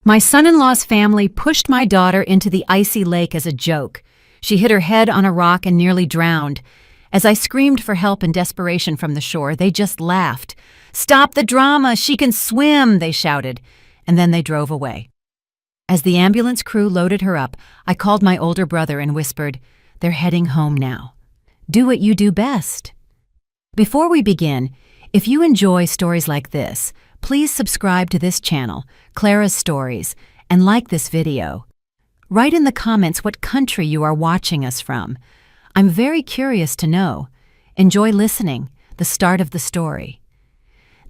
My son-in-law's family pushed my daughter into the icy lake as a joke. She hit her head on a rock and nearly drowned. As I screamed for help in desperation from the shore, they just laughed. "Stop the drama! She can swim!" they shouted, and then they drove away. As the ambulance crew loaded her up, I called my older brother and whispered, "They're heading home now. Do what you do best." Before we begin, if you enjoy stories like this, please subscribe to this channel, Clara's Stories, and like this video. Write in the comments what country you are watching us from. I'm very curious to know. Enjoy listening, the start of the story.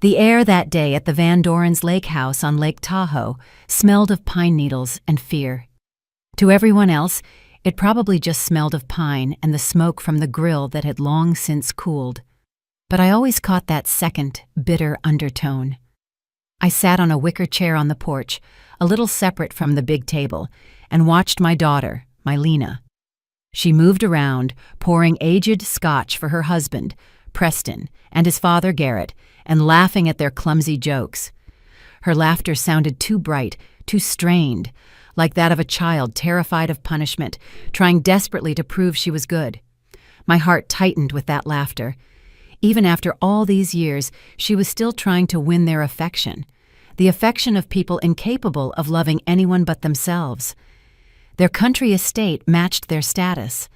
The air that day at the Van Doren's lake house on Lake Tahoe smelled of pine needles and fear. To everyone else, it probably just smelled of pine and the smoke from the grill that had long since cooled. But I always caught that second, bitter undertone. I sat on a wicker chair on the porch, a little separate from the big table, and watched my daughter, my Lena. She moved around, pouring aged scotch for her husband, Preston, and his father, Garrett, and laughing at their clumsy jokes. Her laughter sounded too bright, too strained, like that of a child terrified of punishment, trying desperately to prove she was good. My heart tightened with that laughter. Even after all these years, she was still trying to win their affection, the affection of people incapable of loving anyone but themselves. Their country estate matched their status,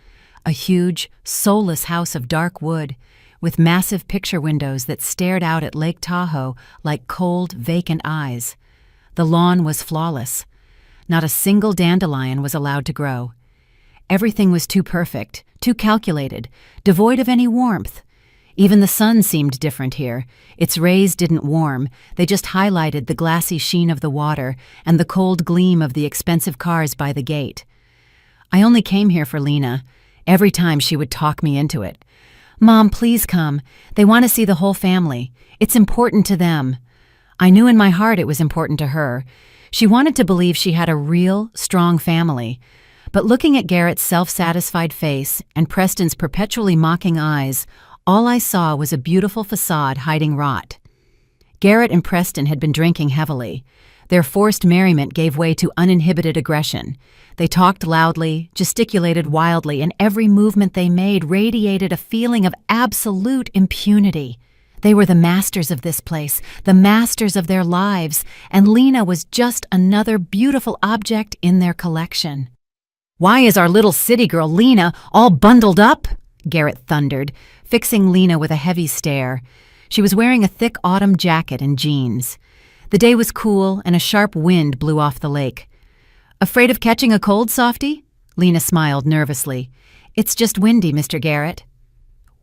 a huge, soulless house of dark wood, with massive picture windows that stared out at Lake Tahoe like cold, vacant eyes. The lawn was flawless. Not a single dandelion was allowed to grow. Everything was too perfect, too calculated, devoid of any warmth. Even the sun seemed different here. Its rays didn't warm, they just highlighted the glassy sheen of the water and the cold gleam of the expensive cars by the gate. I only came here for Lena. Every time she would talk me into it. "Mom, please come. They want to see the whole family. It's important to them." I knew in my heart it was important to her. She wanted to believe she had a real, strong family. But looking at Garrett's self-satisfied face and Preston's perpetually mocking eyes, all I saw was a beautiful facade hiding rot. Garrett and Preston had been drinking heavily. Their forced merriment gave way to uninhibited aggression. They talked loudly, gesticulated wildly, and every movement they made radiated a feeling of absolute impunity. They were the masters of this place, the masters of their lives, and Lena was just another beautiful object in their collection. "Why is our little city girl Lena all bundled up?" Garrett thundered, fixing Lena with a heavy stare. She was wearing a thick autumn jacket and jeans. The day was cool, and a sharp wind blew off the lake. "Afraid of catching a cold, softie?" Lena smiled nervously. "It's just windy, Mr. Garrett."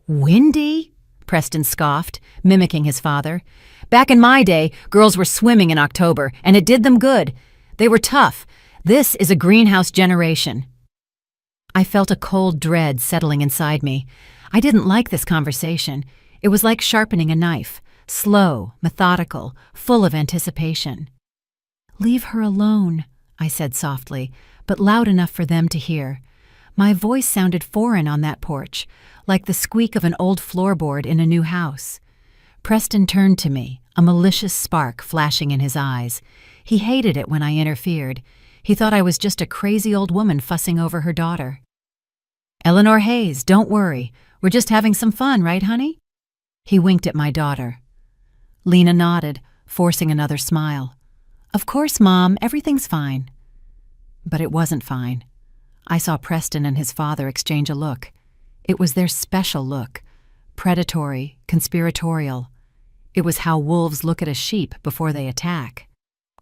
"Windy?" Preston scoffed, mimicking his father. "Back in my day, girls were swimming in October, and it did them good. They were tough. This is a greenhouse generation." I felt a cold dread settling inside me. I didn't like this conversation. It was like sharpening a knife, slow, methodical, full of anticipation. "Leave her alone," I said softly, but loud enough for them to hear. My voice sounded foreign on that porch, like the squeak of an old floorboard in a new house. Preston turned to me, a malicious spark flashing in his eyes. He hated it when I interfered. He thought I was just a crazy old woman fussing over her daughter. "Eleanor Hayes, don't worry. We're just having some fun, right, honey?" He winked at my daughter. Lena nodded, forcing another smile. "Of course, Mom, everything's fine." But it wasn't fine. I saw Preston and his father exchange a look. It was their special look, predatory, conspiratorial. It was how wolves look at a sheep before they attack.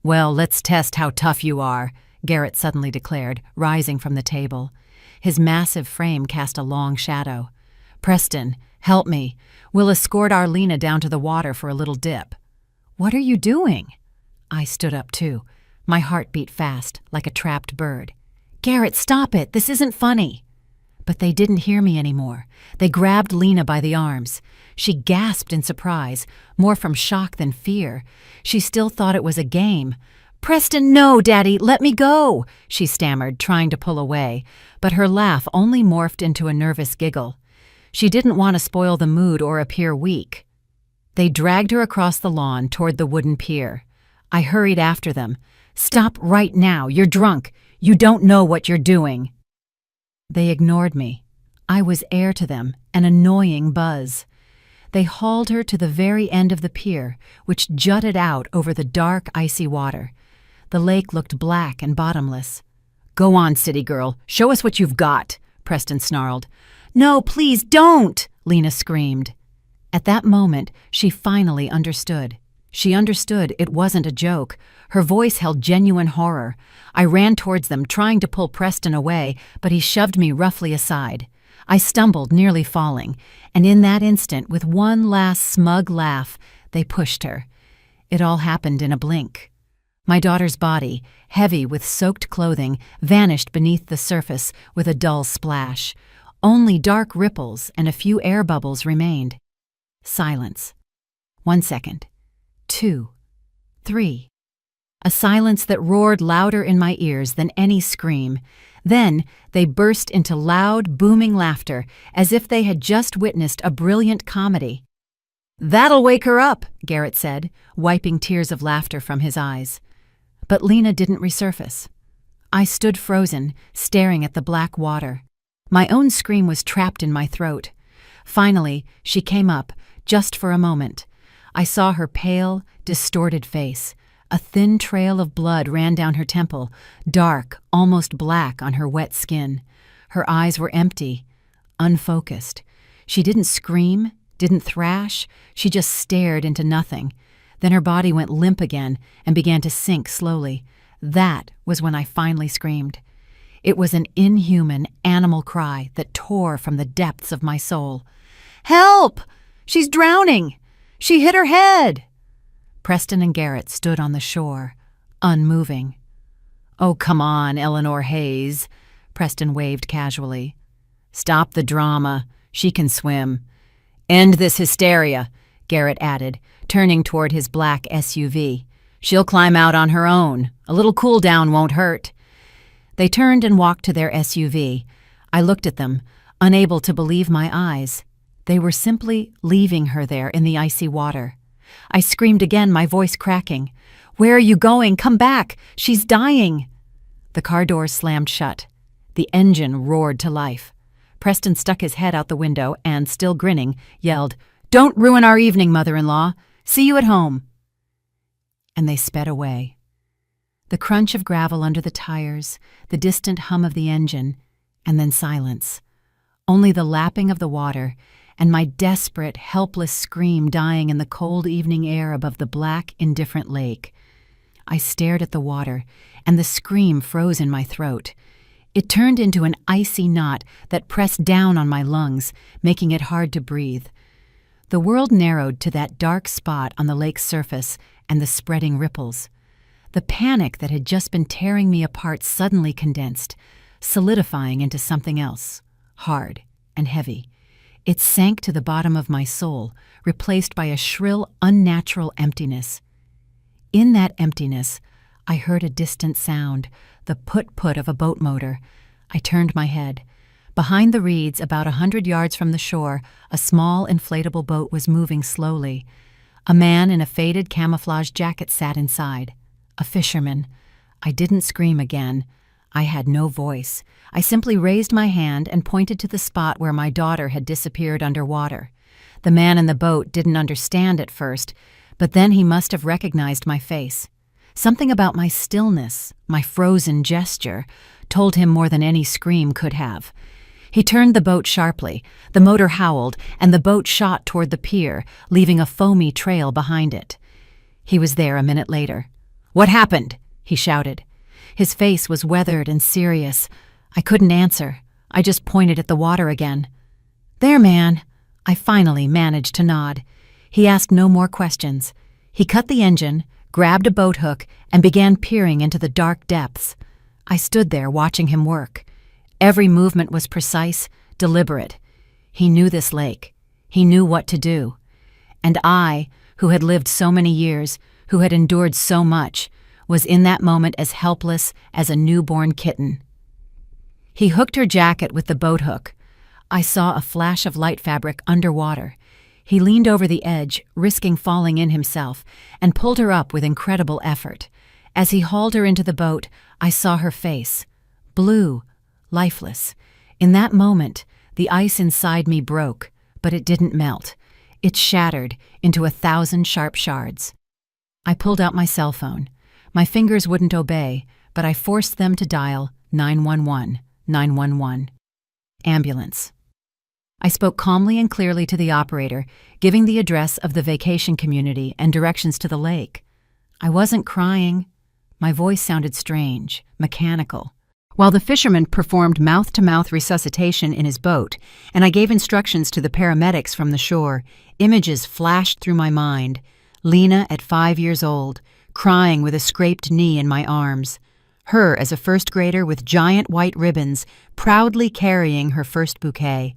"Well, let's test how tough you are," Garrett suddenly declared, rising from the table. His massive frame cast a long shadow. "Preston, help me. We'll escort our Lena down to the water for a little dip." "What are you doing?" I stood up too. My heart beat fast, like a trapped bird. "Garrett, stop it. This isn't funny." But they didn't hear me anymore. They grabbed Lena by the arms. She gasped in surprise, more from shock than fear. She still thought it was a game. "Preston, no, Daddy, let me go," she stammered, trying to pull away, but her laugh only morphed into a nervous giggle. She didn't want to spoil the mood or appear weak. They dragged her across the lawn toward the wooden pier. I hurried after them, "Stop right now, you're drunk. You don't know what you're doing." They ignored me. I was air to them, an annoying buzz. They hauled her to the very end of the pier, which jutted out over the dark, icy water. The lake looked black and bottomless. "Go on, city girl, show us what you've got," Preston snarled. "No, please don't," Lena screamed. At that moment, she finally understood. She understood it wasn't a joke. Her voice held genuine horror. I ran towards them, trying to pull Preston away, but he shoved me roughly aside. I stumbled, nearly falling, and in that instant, with one last smug laugh, they pushed her. It all happened in a blink. My daughter's body, heavy with soaked clothing, vanished beneath the surface with a dull splash. Only dark ripples and a few air bubbles remained. Silence. 1 second. 2. 3. A silence that roared louder in my ears than any scream. Then they burst into loud, booming laughter, as if they had just witnessed a brilliant comedy. "That'll wake her up," Garrett said, wiping tears of laughter from his eyes. But Lena didn't resurface. I stood frozen, staring at the black water. My own scream was trapped in my throat. Finally, she came up, just for a moment. I saw her pale, distorted face. A thin trail of blood ran down her temple, dark, almost black on her wet skin. Her eyes were empty, unfocused. She didn't scream, didn't thrash, she just stared into nothing. Then her body went limp again and began to sink slowly. That was when I finally screamed. It was an inhuman, animal cry that tore from the depths of my soul. "Help! She's drowning! She hit her head!" Preston and Garrett stood on the shore, unmoving. "Oh, come on, Eleanor Hayes," Preston waved casually. "Stop the drama. She can swim." "End this hysteria," Garrett added, turning toward his black SUV. "She'll climb out on her own. A little cool down won't hurt." They turned and walked to their SUV. I looked at them, unable to believe my eyes. They were simply leaving her there in the icy water. I screamed again, my voice cracking. "Where are you going? Come back! She's dying!" The car doors slammed shut. The engine roared to life. Preston stuck his head out the window and, still grinning, yelled, "Don't ruin our evening, mother-in-law. See you at home." And they sped away. The crunch of gravel under the tires, the distant hum of the engine, and then silence. Only the lapping of the water and my desperate, helpless scream dying in the cold evening air above the black, indifferent lake. I stared at the water, and the scream froze in my throat. It turned into an icy knot that pressed down on my lungs, making it hard to breathe. The world narrowed to that dark spot on the lake's surface and the spreading ripples. The panic that had just been tearing me apart suddenly condensed, solidifying into something else, hard and heavy. It sank to the bottom of my soul, replaced by a shrill, unnatural emptiness. In that emptiness, I heard a distant sound, the put-put of a boat motor. I turned my head. Behind the reeds, about 100 yards from the shore, a small inflatable boat was moving slowly. A man in a faded camouflage jacket sat inside. A fisherman. I didn't scream again. I had no voice. I simply raised my hand and pointed to the spot where my daughter had disappeared underwater. The man in the boat didn't understand at first, but then he must have recognized my face. Something about my stillness, my frozen gesture, told him more than any scream could have. He turned the boat sharply. The motor howled, and the boat shot toward the pier, leaving a foamy trail behind it. He was there a minute later. "What happened?" he shouted. His face was weathered and serious. I couldn't answer. I just pointed at the water again. "There, man." I finally managed to nod. He asked no more questions. He cut the engine, grabbed a boat hook, and began peering into the dark depths. I stood there watching him work. Every movement was precise, deliberate. He knew this lake. He knew what to do. And I, who had lived so many years, who had endured so much, was in that moment as helpless as a newborn kitten. He hooked her jacket with the boat hook. I saw a flash of light fabric underwater. He leaned over the edge, risking falling in himself, and pulled her up with incredible effort. As he hauled her into the boat, I saw her face. Blue, lifeless. In that moment, the ice inside me broke, but it didn't melt. It shattered into 1,000 sharp shards. I pulled out my cell phone. My fingers wouldn't obey, but I forced them to dial 911, 911. Ambulance. I spoke calmly and clearly to the operator, giving the address of the vacation community and directions to the lake. I wasn't crying. My voice sounded strange, mechanical. While the fisherman performed mouth-to-mouth resuscitation in his boat, and I gave instructions to the paramedics from the shore, images flashed through my mind. Lena at 5 years old, crying with a scraped knee in my arms. Her as a first grader with giant white ribbons, proudly carrying her first bouquet.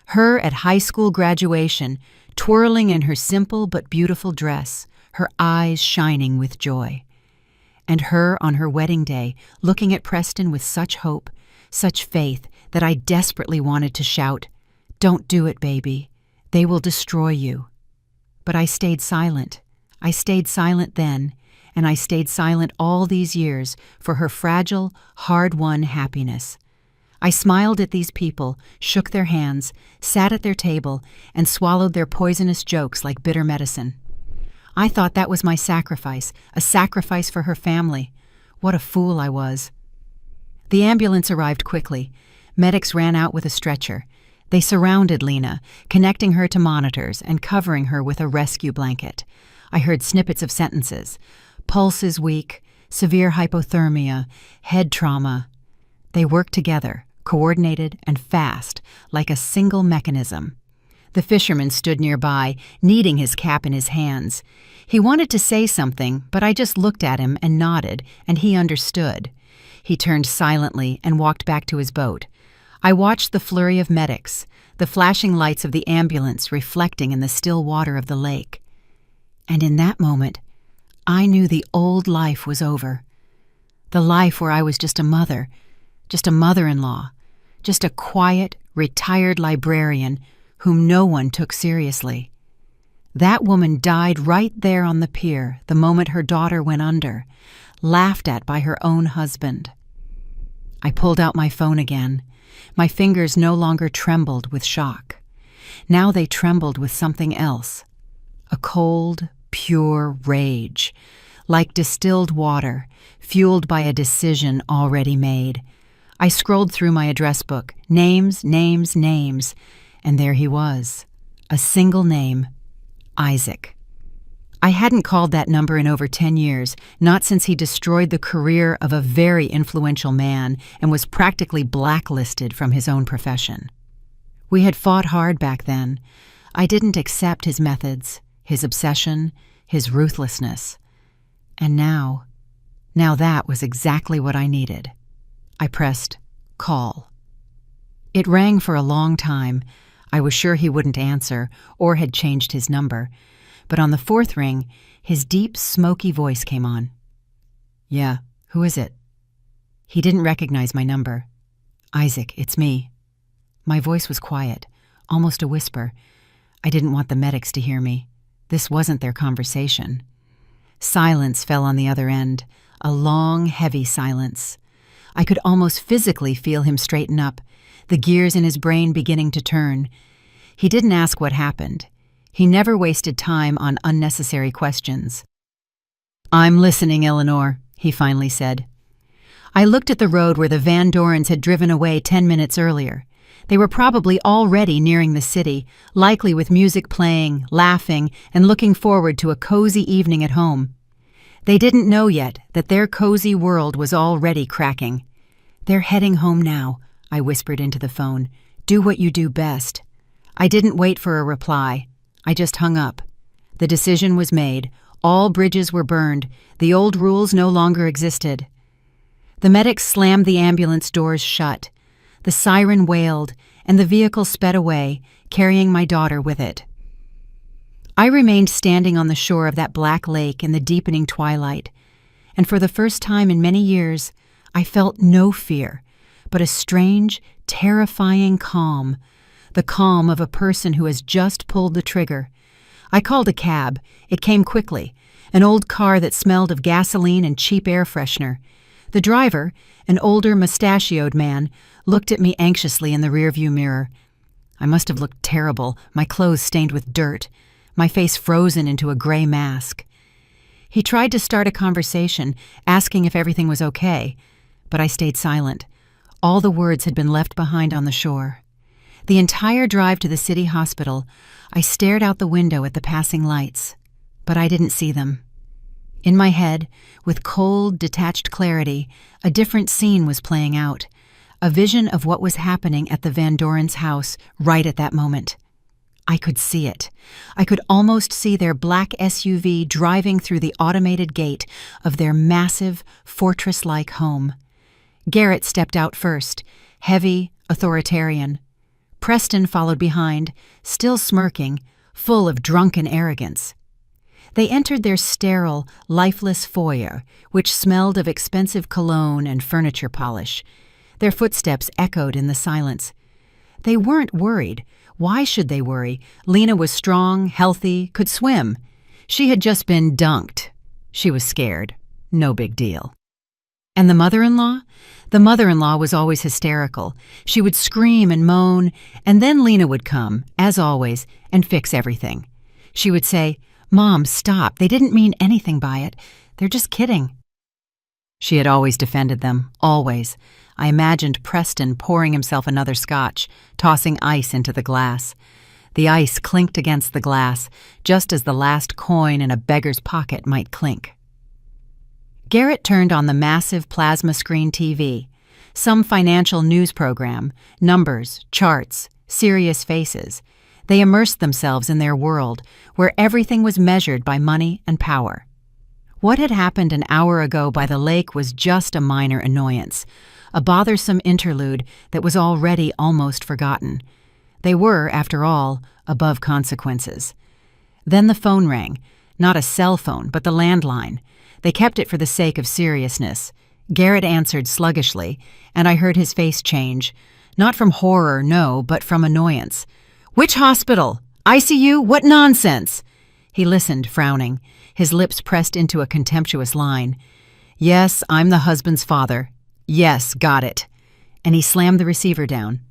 Her at high school graduation, twirling in her simple but beautiful dress, her eyes shining with joy. And her on her wedding day, looking at Preston with such hope, such faith, that I desperately wanted to shout, "Don't do it, baby. They will destroy you." But I stayed silent. I stayed silent then, and I stayed silent all these years for her fragile, hard-won happiness. I smiled at these people, shook their hands, sat at their table, and swallowed their poisonous jokes like bitter medicine. I thought that was my sacrifice, a sacrifice for her family. What a fool I was. The ambulance arrived quickly. Medics ran out with a stretcher. They surrounded Lena, connecting her to monitors and covering her with a rescue blanket. I heard snippets of sentences. Pulse is weak, severe hypothermia, head trauma. They worked together, coordinated and fast, like a single mechanism. The fisherman stood nearby, kneading his cap in his hands. He wanted to say something, but I just looked at him and nodded, and he understood. He turned silently and walked back to his boat. I watched the flurry of medics, the flashing lights of the ambulance reflecting in the still water of the lake. And in that moment, I knew the old life was over. The life where I was just a mother-in-law, just a quiet, retired librarian whom no one took seriously. That woman died right there on the pier the moment her daughter went under, laughed at by her own husband. I pulled out my phone again. My fingers no longer trembled with shock. Now they trembled with something else. A cold, pure rage, like distilled water, fueled by a decision already made. I scrolled through my address book, names, and there he was. A single name, Isaac. I hadn't called that number in over 10 years, not since he destroyed the career of a very influential man and was practically blacklisted from his own profession. We had fought hard back then. I didn't accept his methods, his obsession, his ruthlessness. And now that was exactly what I needed. I pressed call. It rang for a long time. I was sure he wouldn't answer or had changed his number. But on the fourth ring, his deep, smoky voice came on. "Yeah, who is it?" He didn't recognize my number. "Isaac, it's me." My voice was quiet, almost a whisper. I didn't want the medics to hear me. This wasn't their conversation. Silence fell on the other end, a long, heavy silence. I could almost physically feel him straighten up, the gears in his brain beginning to turn. He didn't ask what happened. He never wasted time on unnecessary questions. "I'm listening, Eleanor," he finally said. I looked at the road where the Van Dorens had driven away 10 minutes earlier. They were probably already nearing the city, likely with music playing, laughing, and looking forward to a cozy evening at home. They didn't know yet that their cozy world was already cracking. "They're heading home now," I whispered into the phone. "Do what you do best." I didn't wait for a reply. I just hung up. The decision was made. All bridges were burned. The old rules no longer existed. The medics slammed the ambulance doors shut. The siren wailed, and the vehicle sped away, carrying my daughter with it. I remained standing on the shore of that black lake in the deepening twilight, and for the first time in many years, I felt no fear, but a strange, terrifying calm, the calm of a person who has just pulled the trigger. I called a cab. It came quickly. an old car that smelled of gasoline and cheap air freshener. The driver, an older, mustachioed man, looked at me anxiously in the rearview mirror. I must have looked terrible, my clothes stained with dirt, my face frozen into a gray mask. He tried to start a conversation, asking if everything was okay, but I stayed silent. All the words had been left behind on the shore. The entire drive to the city hospital, I stared out the window at the passing lights, but I didn't see them. In my head, with cold, detached clarity, a different scene was playing out, a vision of what was happening at the Van Doren's house right at that moment. I could see it. I could almost see their black SUV driving through the automated gate of their massive, fortress-like home. Garrett stepped out first, heavy, authoritarian. Preston followed behind, still smirking, full of drunken arrogance. They entered their sterile, lifeless foyer, which smelled of expensive cologne and furniture polish. Their footsteps echoed in the silence. They weren't worried. Why should they worry? Lena was strong, healthy, could swim. She had just been dunked. She was scared. No big deal. And the mother-in-law? The mother-in-law was always hysterical. She would scream and moan, and then Lena would come, as always, and fix everything. She would say, "Mom, stop. They didn't mean anything by it. They're just kidding." She had always defended them, always. I imagined Preston pouring himself another scotch, tossing ice into the glass. The ice clinked against the glass, just as the last coin in a beggar's pocket might clink. Garrett turned on the massive plasma screen TV. Some financial news program, numbers, charts, serious faces. They immersed themselves in their world, where everything was measured by money and power. What had happened an hour ago by the lake was just a minor annoyance, a bothersome interlude that was already almost forgotten. They were, after all, above consequences. Then the phone rang, not a cell phone, but the landline. They kept it for the sake of seriousness. Garrett answered sluggishly, and I heard his face change, not from horror, no, but from annoyance. "Which hospital? ICU? What nonsense?" He listened, frowning, his lips pressed into a contemptuous line. "Yes, I'm the husband's father. Yes, got it." And he slammed the receiver down.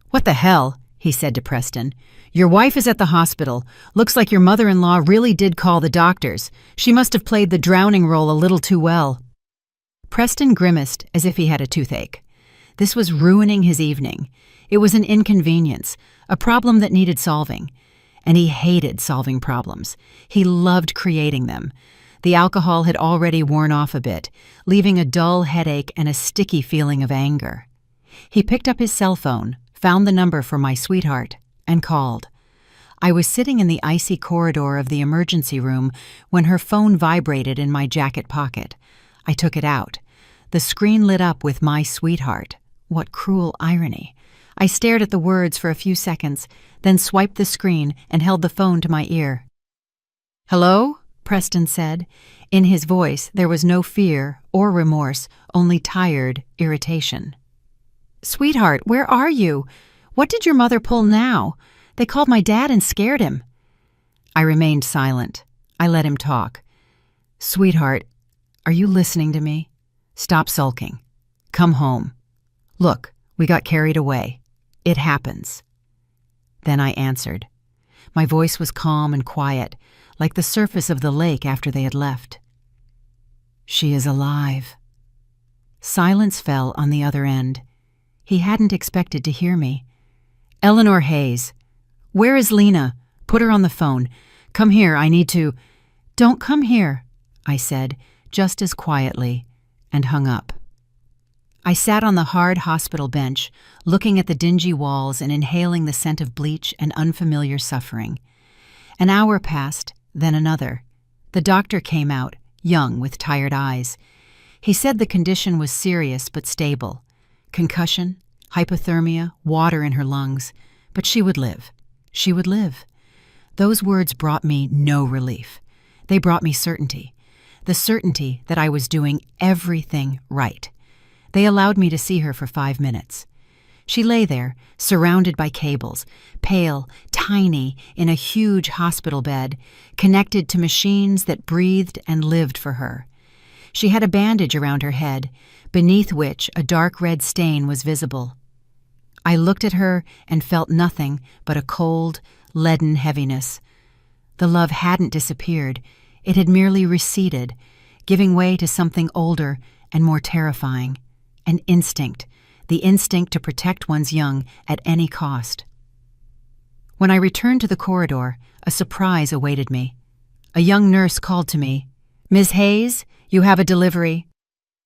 "What the hell?" he said to Preston. "Your wife is at the hospital. Looks like your mother-in-law really did call the doctors. She must have played the drowning role a little too well." Preston grimaced as if he had a toothache. This was ruining his evening. It was an inconvenience, a problem that needed solving. And he hated solving problems. He loved creating them. The alcohol had already worn off a bit, leaving a dull headache and a sticky feeling of anger. He picked up his cell phone, found the number for my sweetheart, and called. I was sitting in the icy corridor of the emergency room when her phone vibrated in my jacket pocket. I took it out. The screen lit up with my sweetheart. What cruel irony. I stared at the words for a few seconds, then swiped the screen and held the phone to my ear. "Hello?" Preston said. In his voice there was no fear or remorse, only tired irritation. "Sweetheart, where are you? What did your mother pull now? They called my dad and scared him." I remained silent. I let him talk. "Sweetheart, are you listening to me? Stop sulking. Come home. Look, we got carried away. It happens." Then I answered. My voice was calm and quiet, like the surface of the lake after they had left. "She is alive." Silence fell on the other end. He hadn't expected to hear me. "Eleanor Hayes. Where is Lena? Put her on the phone. Come here, I need to—" "Don't come here," I said, just as quietly, and hung up. I sat on the hard hospital bench, looking at the dingy walls and inhaling the scent of bleach and unfamiliar suffering. An hour passed, then another. The doctor came out, young with tired eyes. He said the condition was serious but stable. Concussion, hypothermia, water in her lungs. But she would live. She would live. Those words brought me no relief. They brought me certainty. The certainty that I was doing everything right. They allowed me to see her for 5 minutes. She lay there, surrounded by cables, pale, tiny, in a huge hospital bed, connected to machines that breathed and lived for her. She had a bandage around her head, beneath which a dark red stain was visible. I looked at her and felt nothing but a cold, leaden heaviness. The love hadn't disappeared. It had merely receded, giving way to something older and more terrifying. An instinct, the instinct to protect one's young at any cost. When I returned to the corridor, a surprise awaited me. A young nurse called to me, "Ms. Hayes, you have a delivery."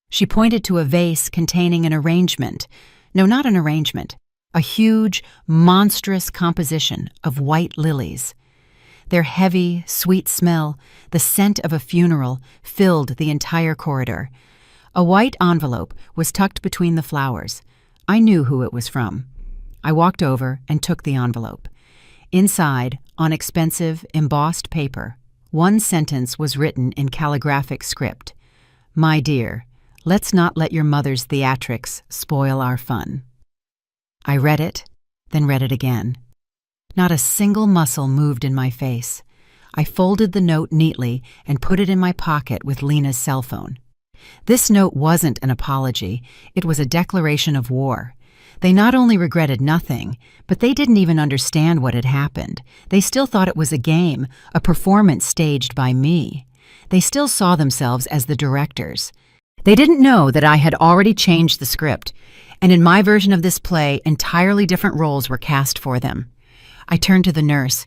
She pointed to a vase containing an arrangement. No, not an arrangement. A huge, monstrous composition of white lilies. Their heavy, sweet smell, the scent of a funeral, filled the entire corridor. A white envelope was tucked between the flowers. I knew who it was from. I walked over and took the envelope. Inside, on expensive, embossed paper, one sentence was written in calligraphic script. "My dear, let's not let your mother's theatrics spoil our fun." I read it, then read it again. Not a single muscle moved in my face. I folded the note neatly and put it in my pocket with Lena's cell phone. This note wasn't an apology, it was a declaration of war. They not only regretted nothing, but they didn't even understand what had happened. They still thought it was a game, a performance staged by me. They still saw themselves as the directors. They didn't know that I had already changed the script, and in my version of this play, entirely different roles were cast for them. I turned to the nurse.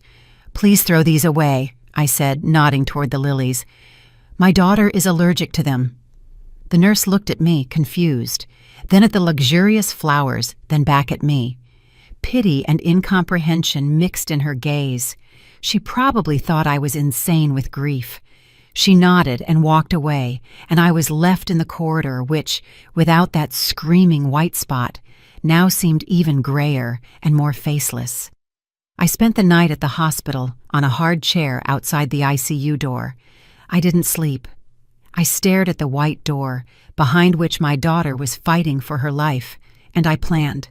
"Please throw these away," I said, nodding toward the lilies. "My daughter is allergic to them." The nurse looked at me, confused, then at the luxurious flowers, then back at me. Pity and incomprehension mixed in her gaze. She probably thought I was insane with grief. She nodded and walked away, and I was left in the corridor which, without that screaming white spot, now seemed even grayer and more faceless. I spent the night at the hospital on a hard chair outside the ICU door. I didn't sleep. I stared at the white door, behind which my daughter was fighting for her life, and I planned.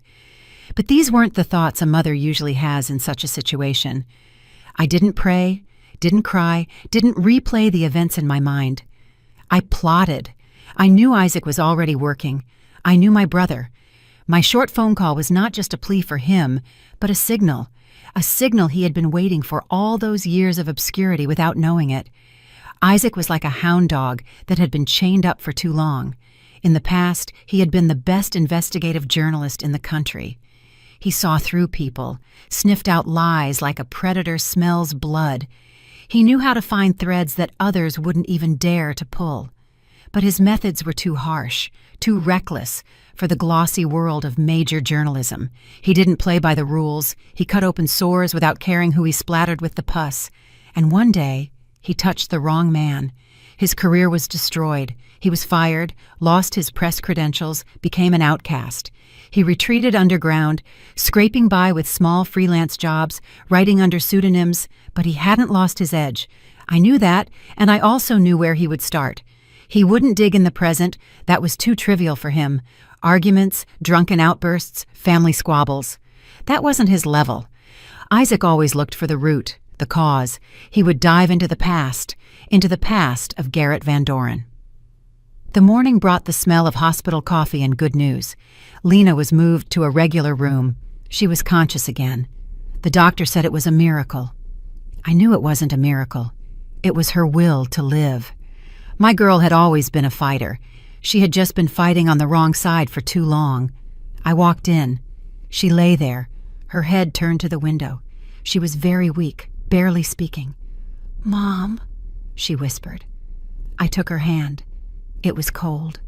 But these weren't the thoughts a mother usually has in such a situation. I didn't pray, didn't cry, didn't replay the events in my mind. I plotted. I knew Isaac was already working. I knew my brother. My short phone call was not just a plea for him, but a signal he had been waiting for all those years of obscurity without knowing it. Isaac was like a hound dog that had been chained up for too long. In the past, he had been the best investigative journalist in the country. He saw through people, sniffed out lies like a predator smells blood. He knew how to find threads that others wouldn't even dare to pull. But his methods were too harsh, too reckless for the glossy world of major journalism. He didn't play by the rules. He cut open sores without caring who he splattered with the pus. And one day, he touched the wrong man. His career was destroyed. He was fired, lost his press credentials, became an outcast. He retreated underground, scraping by with small freelance jobs, writing under pseudonyms, but he hadn't lost his edge. I knew that, and I also knew where he would start. He wouldn't dig in the present. That was too trivial for him. Arguments, drunken outbursts, family squabbles. That wasn't his level. Isaac always looked for the root, the cause. He would dive into the past of Garrett Van Doren. The morning brought the smell of hospital coffee and good news. Lena was moved to a regular room. She was conscious again. The doctor said it was a miracle. I knew it wasn't a miracle. It was her will to live. My girl had always been a fighter. She had just been fighting on the wrong side for too long. I walked in. She lay there, her head turned to the window. She was very weak, barely speaking. "Mom," she whispered. I took her hand. It was cold.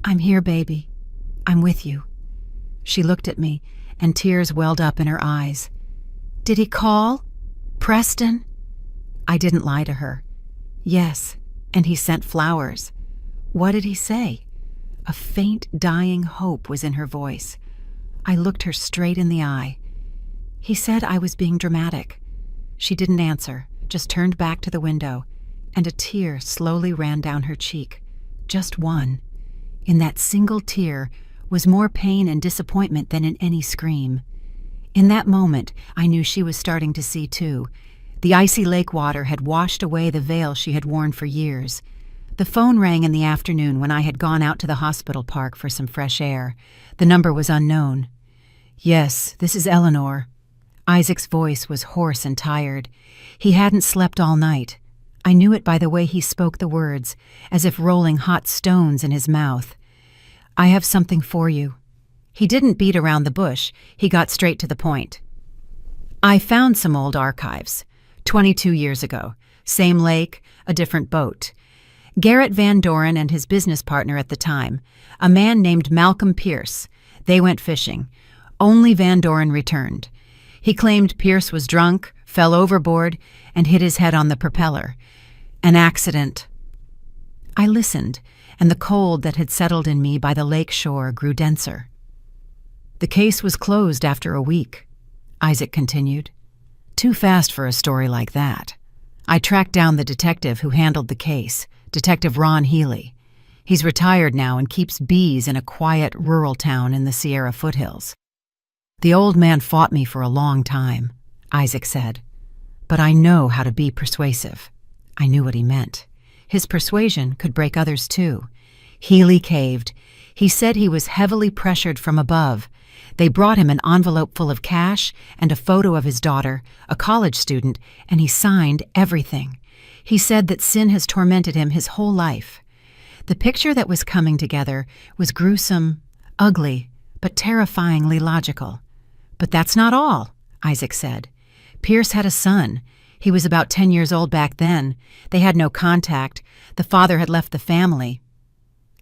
"I'm here, baby. I'm with you." She looked at me, and tears welled up in her eyes. "Did he call? Preston?" I didn't lie to her. "Yes, and he sent flowers." "What did he say?" A faint, dying hope was in her voice. I looked her straight in the eye. "He said I was being dramatic." She didn't answer, just turned back to the window, and a tear slowly ran down her cheek. Just one. In that single tear was more pain and disappointment than in any scream. In that moment, I knew she was starting to see too. The icy lake water had washed away the veil she had worn for years. The phone rang in the afternoon when I had gone out to the hospital park for some fresh air. The number was unknown. "Yes, this is Eleanor." Isaac's voice was hoarse and tired. He hadn't slept all night. I knew it by the way he spoke the words, as if rolling hot stones in his mouth. "I have something for you." He didn't beat around the bush. He got straight to the point. "I found some old archives. 22 years ago. Same lake, a different boat. Garrett Van Doren and his business partner at the time, a man named Malcolm Pierce. They went fishing. Only Van Doren returned. He claimed Pierce was drunk, fell overboard, and hit his head on the propeller. An accident." I listened, and the cold that had settled in me by the lake shore grew denser. "The case was closed after a week," Isaac continued. "Too fast for a story like that. I tracked down the detective who handled the case, Detective Ron Healy. He's retired now and keeps bees in a quiet rural town in the Sierra foothills. The old man fought me for a long time," Isaac said. "But I know how to be persuasive." I knew what he meant. His persuasion could break others too. Healy caved. He said he was heavily pressured from above. They brought him an envelope full of cash and a photo of his daughter, a college student, and he signed everything. He said that sin has tormented him his whole life. The picture that was coming together was gruesome, ugly, but terrifyingly logical. "But that's not all," Isaac said. "Pierce had a son. He was about 10 years old back then. They had no contact. The father had left the family.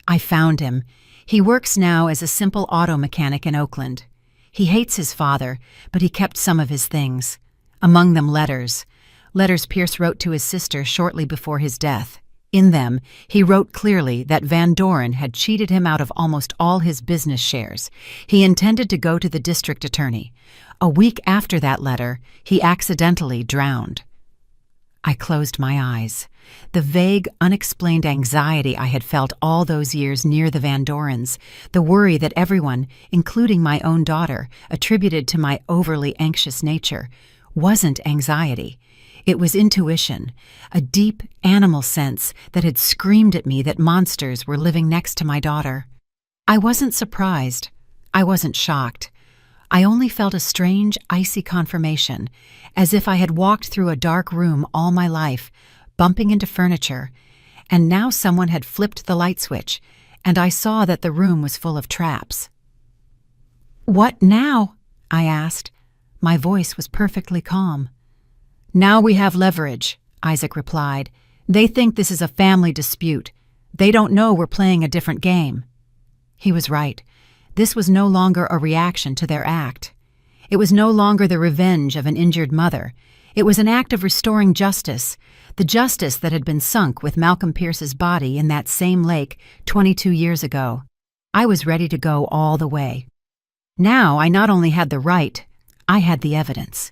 I found him. He works now as a simple auto mechanic in Oakland. He hates his father, but he kept some of his things. Among them letters. Letters Pierce wrote to his sister shortly before his death. In them, he wrote clearly that Van Doren had cheated him out of almost all his business shares. He intended to go to the district attorney. A week after that letter, he accidentally drowned." I closed my eyes. The vague, unexplained anxiety I had felt all those years near the Van Dorens, the worry that everyone, including my own daughter, attributed to my overly anxious nature, wasn't anxiety. It was intuition, a deep animal sense that had screamed at me that monsters were living next to my daughter. I wasn't surprised. I wasn't shocked. I only felt a strange, icy confirmation, as if I had walked through a dark room all my life, bumping into furniture, and now someone had flipped the light switch, and I saw that the room was full of traps. "What now?" I asked. My voice was perfectly calm. "Now we have leverage," Isaac replied. "They think this is a family dispute. They don't know we're playing a different game." He was right. This was no longer a reaction to their act. It was no longer the revenge of an injured mother. It was an act of restoring justice, the justice that had been sunk with Malcolm Pierce's body in that same lake 22 years ago. I was ready to go all the way. Now I not only had the right, I had the evidence.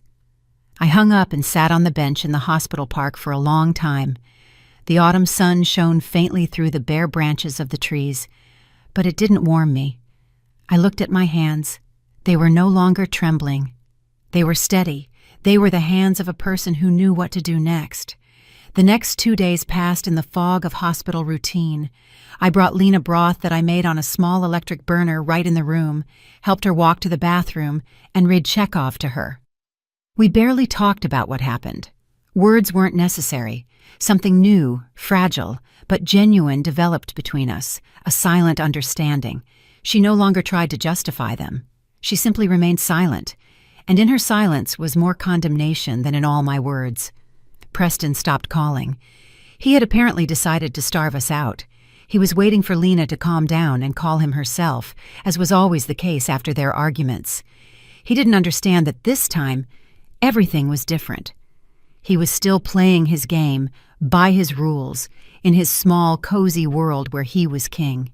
I hung up and sat on the bench in the hospital park for a long time. The autumn sun shone faintly through the bare branches of the trees, but it didn't warm me. I looked at my hands. They were no longer trembling. They were steady. They were the hands of a person who knew what to do next. The next 2 days passed in the fog of hospital routine. I brought Lena broth that I made on a small electric burner right in the room, helped her walk to the bathroom, and read Chekhov to her. We barely talked about what happened. Words weren't necessary. Something new, fragile, but genuine developed between us, a silent understanding. She no longer tried to justify them. She simply remained silent, and in her silence was more condemnation than in all my words. Preston stopped calling. He had apparently decided to starve us out. He was waiting for Lena to calm down and call him herself, as was always the case after their arguments. He didn't understand that this time, everything was different. He was still playing his game, by his rules, in his small, cozy world where he was king.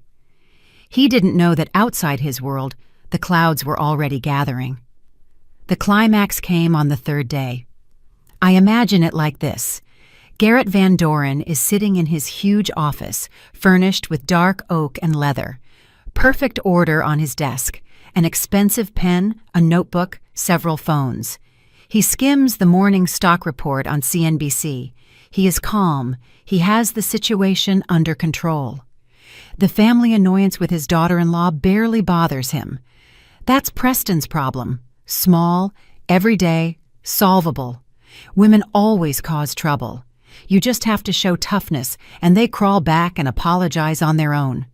He didn't know that outside his world, the clouds were already gathering. The climax came on the third day. I imagine it like this. Garrett Van Doren is sitting in his huge office, furnished with dark oak and leather. Perfect order on his desk, an expensive pen, a notebook, several phones. He skims the morning stock report on CNBC. He is calm. He has the situation under control. The family annoyance with his daughter-in-law barely bothers him. That's Preston's problem. Small, everyday, solvable. Women always cause trouble. You just have to show toughness, and they crawl back and apologize on their own.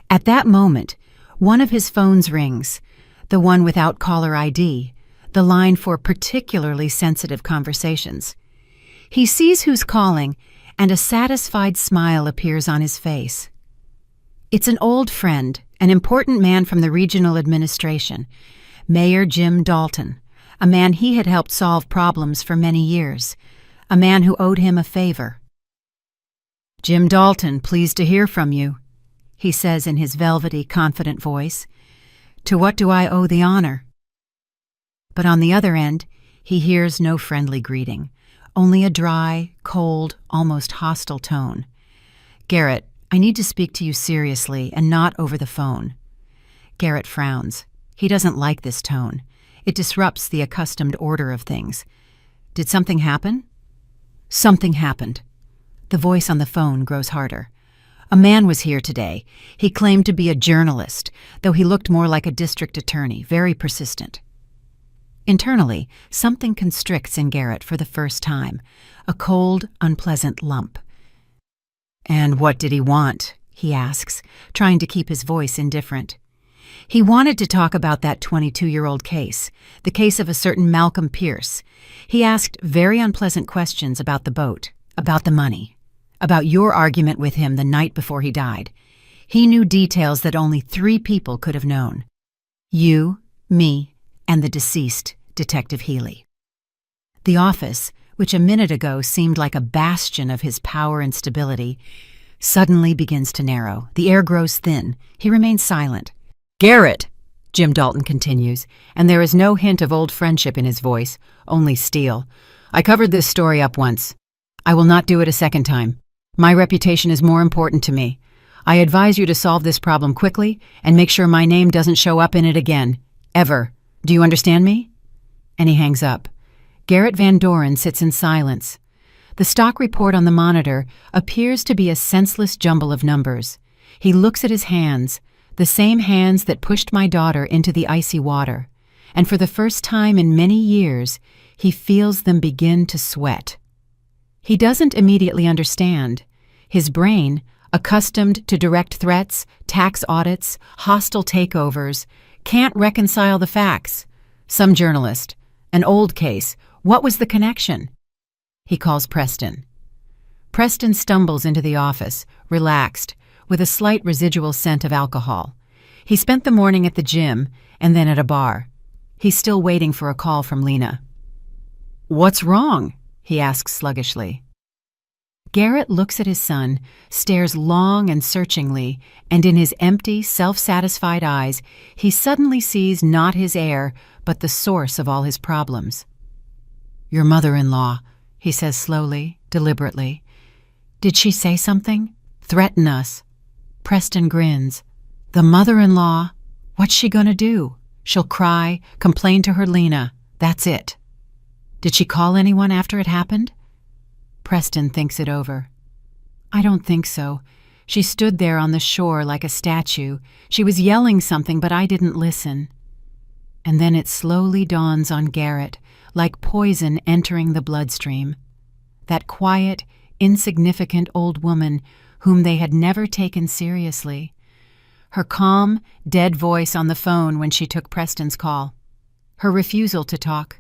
At that moment, one of his phones rings, the one without caller ID, the line for particularly sensitive conversations. He sees who's calling, and a satisfied smile appears on his face. It's an old friend, an important man from the regional administration, Mayor Jim Dalton, a man he had helped solve problems for many years, a man who owed him a favor. "Jim Dalton, pleased to hear from you," he says in his velvety, confident voice. "To what do I owe the honor?" But on the other end, he hears no friendly greeting, only a dry, cold, almost hostile tone. "Garrett, I need to speak to you seriously and not over the phone." Garrett frowns. He doesn't like this tone. It disrupts the accustomed order of things. "Did something happen?" "Something happened." The voice on the phone grows harder. "A man was here today. He claimed to be a journalist, though he looked more like a district attorney, very persistent." Internally, something constricts in Garrett for the first time, a cold, unpleasant lump. "And what did he want?" he asks, trying to keep his voice indifferent. He wanted to talk about that 22-year-old case, the case of a certain Malcolm Pierce. He asked very unpleasant questions about the boat, about the money, about your argument with him the night before he died. He knew details that only 3 people could have known. You, me, and the deceased, Detective Healy. The office, which a minute ago seemed like a bastion of his power and stability, suddenly begins to narrow. The air grows thin. He remains silent. "Garrett," Jim Dalton continues, and there is no hint of old friendship in his voice, only steel. "I covered this story up once. I will not do it a second time. My reputation is more important to me. I advise you to solve this problem quickly and make sure my name doesn't show up in it again. Ever. Do you understand me?" And he hangs up. Garrett Van Doren sits in silence. The stock report on the monitor appears to be a senseless jumble of numbers. He looks at his hands, the same hands that pushed my daughter into the icy water, and for the first time in many years, he feels them begin to sweat. He doesn't immediately understand. His brain, accustomed to direct threats, tax audits, hostile takeovers, can't reconcile the facts. Some journalist, an old case, what was the connection? He calls Preston. Preston stumbles into the office, relaxed, with a slight residual scent of alcohol. He spent the morning at the gym and then at a bar. He's still waiting for a call from Lena. "What's wrong?" he asks sluggishly. Garrett looks at his son, stares long and searchingly, and in his empty, self-satisfied eyes, he suddenly sees not his heir, but the source of all his problems. "Your mother-in-law," he says slowly, deliberately. "Did she say something? Threaten us?" Preston grins. "The mother-in-law? What's she gonna do? She'll cry, complain to her Lena. That's it." "Did she call anyone after it happened?" Preston thinks it over. "I don't think so. She stood there on the shore like a statue. She was yelling something, but I didn't listen." And then it slowly dawns on Garrett, like poison entering the bloodstream. That quiet, insignificant old woman whom they had never taken seriously. Her calm, dead voice on the phone when she took Preston's call. Her refusal to talk.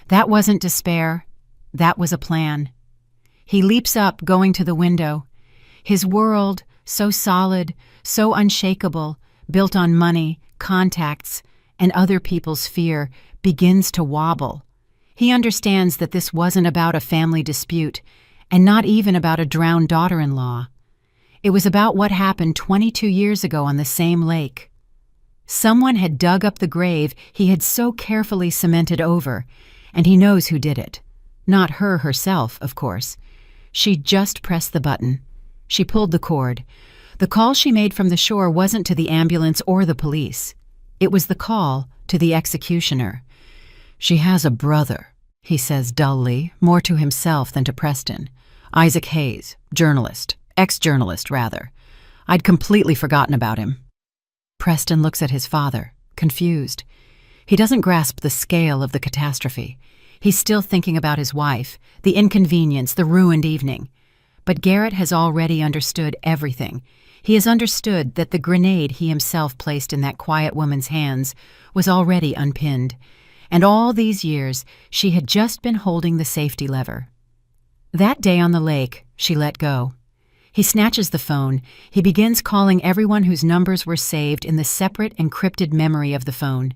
That wasn't despair. That was a plan. He leaps up, going to the window. His world, so solid, so unshakable, built on money, contacts, and other people's fear, begins to wobble. He understands that this wasn't about a family dispute, and not even about a drowned daughter-in-law. It was about what happened 22 years ago on the same lake. Someone had dug up the grave he had so carefully cemented over, and he knows who did it. Not her herself, of course. She just pressed the button. She pulled the cord. The call she made from the shore wasn't to the ambulance or the police. It was the call to the executioner. "She has a brother," he says dully, more to himself than to Preston. "Isaac Hayes, journalist. Ex-journalist, rather. I'd completely forgotten about him." Preston looks at his father, confused. He doesn't grasp the scale of the catastrophe. He's still thinking about his wife, the inconvenience, the ruined evening. But Garrett has already understood everything. He has understood that the grenade he himself placed in that quiet woman's hands was already unpinned, and all these years she had just been holding the safety lever. That day on the lake, she let go. He snatches the phone. He begins calling everyone whose numbers were saved in the separate, encrypted memory of the phone.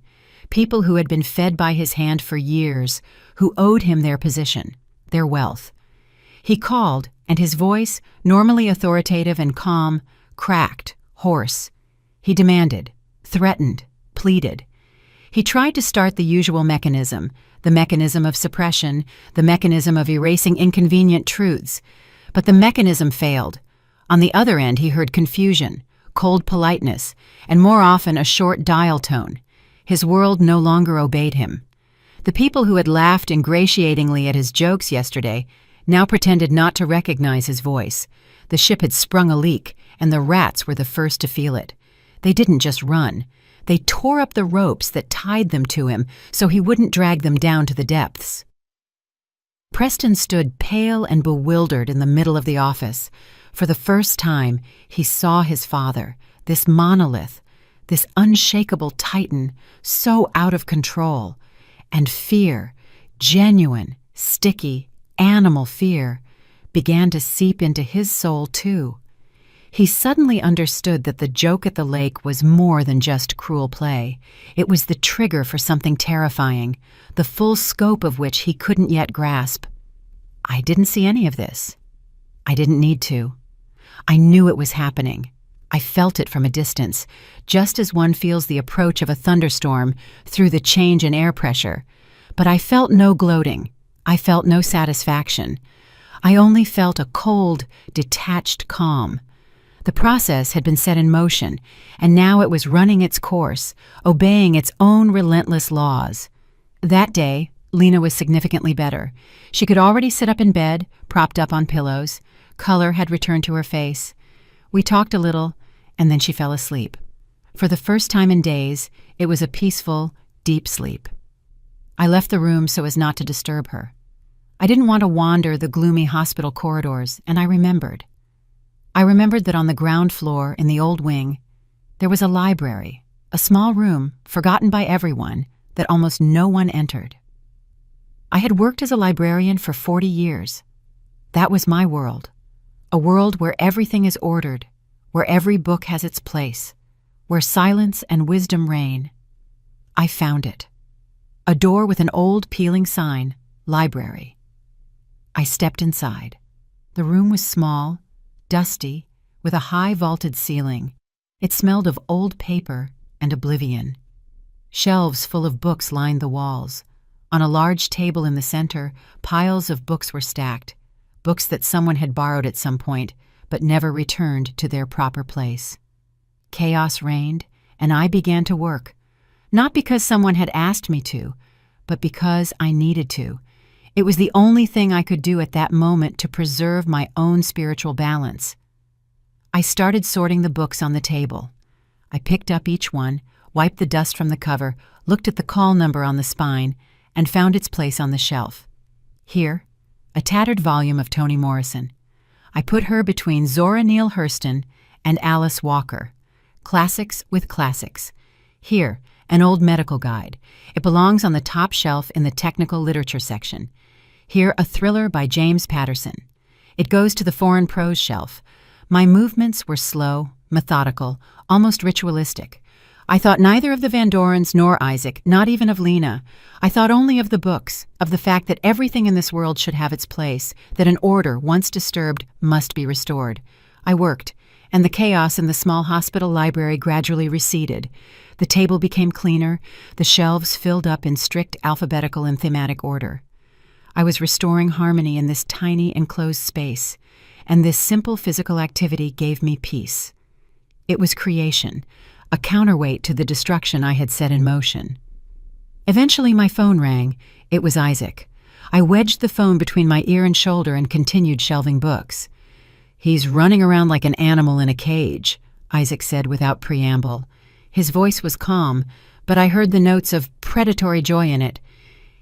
People who had been fed by his hand for years, who owed him their position, their wealth. He called, and his voice, normally authoritative and calm, cracked, hoarse. He demanded, threatened, pleaded. He tried to start the usual mechanism, the mechanism of suppression, the mechanism of erasing inconvenient truths. But the mechanism failed. On the other end, he heard confusion, cold politeness, and more often a short dial tone. His world no longer obeyed him. The people who had laughed ingratiatingly at his jokes yesterday now pretended not to recognize his voice. The ship had sprung a leak, and the rats were the first to feel it. They didn't just run. They tore up the ropes that tied them to him so he wouldn't drag them down to the depths. Preston stood pale and bewildered in the middle of the office. For the first time, he saw his father, this monolith, this unshakable titan, so out of control. And fear, genuine, sticky, animal fear, began to seep into his soul too. He suddenly understood that the joke at the lake was more than just cruel play. It was the trigger for something terrifying, the full scope of which he couldn't yet grasp. I didn't see any of this. I didn't need to. I knew it was happening. I felt it from a distance, just as one feels the approach of a thunderstorm through the change in air pressure. But I felt no gloating. I felt no satisfaction. I only felt a cold, detached calm. The process had been set in motion, and now it was running its course, obeying its own relentless laws. That day, Lena was significantly better. She could already sit up in bed, propped up on pillows. Color had returned to her face. We talked a little, and then she fell asleep. For the first time in days, it was a peaceful, deep sleep. I left the room so as not to disturb her. I didn't want to wander the gloomy hospital corridors, and I remembered. I remembered that on the ground floor in the old wing, there was a library, a small room, forgotten by everyone, that almost no one entered. I had worked as a librarian for 40 years. That was my world, a world where everything is ordered, where every book has its place, where silence and wisdom reign. I found it. A door with an old peeling sign, library. I stepped inside. The room was small, dusty, with a high vaulted ceiling. It smelled of old paper and oblivion. Shelves full of books lined the walls. On a large table in the center, piles of books were stacked, books that someone had borrowed at some point, but never returned to their proper place. Chaos reigned, and I began to work, not because someone had asked me to, but because I needed to. It was the only thing I could do at that moment to preserve my own spiritual balance. I started sorting the books on the table. I picked up each one, wiped the dust from the cover, looked at the call number on the spine, and found its place on the shelf. Here, a tattered volume of Toni Morrison. I put her between Zora Neale Hurston and Alice Walker. Classics with classics. Here, an old medical guide. It belongs on the top shelf in the technical literature section. Here, a thriller by James Patterson. It goes to the foreign prose shelf. My movements were slow, methodical, almost ritualistic. I thought neither of the Van Dorens nor Isaac, not even of Lena. I thought only of the books, of the fact that everything in this world should have its place, that an order, once disturbed, must be restored. I worked, and the chaos in the small hospital library gradually receded. The table became cleaner, the shelves filled up in strict alphabetical and thematic order. I was restoring harmony in this tiny enclosed space, and this simple physical activity gave me peace. It was creation, a counterweight to the destruction I had set in motion. Eventually my phone rang. It was Isaac. I wedged the phone between my ear and shoulder and continued shelving books. "He's running around like an animal in a cage," Isaac said without preamble. His voice was calm, but I heard the notes of predatory joy in it.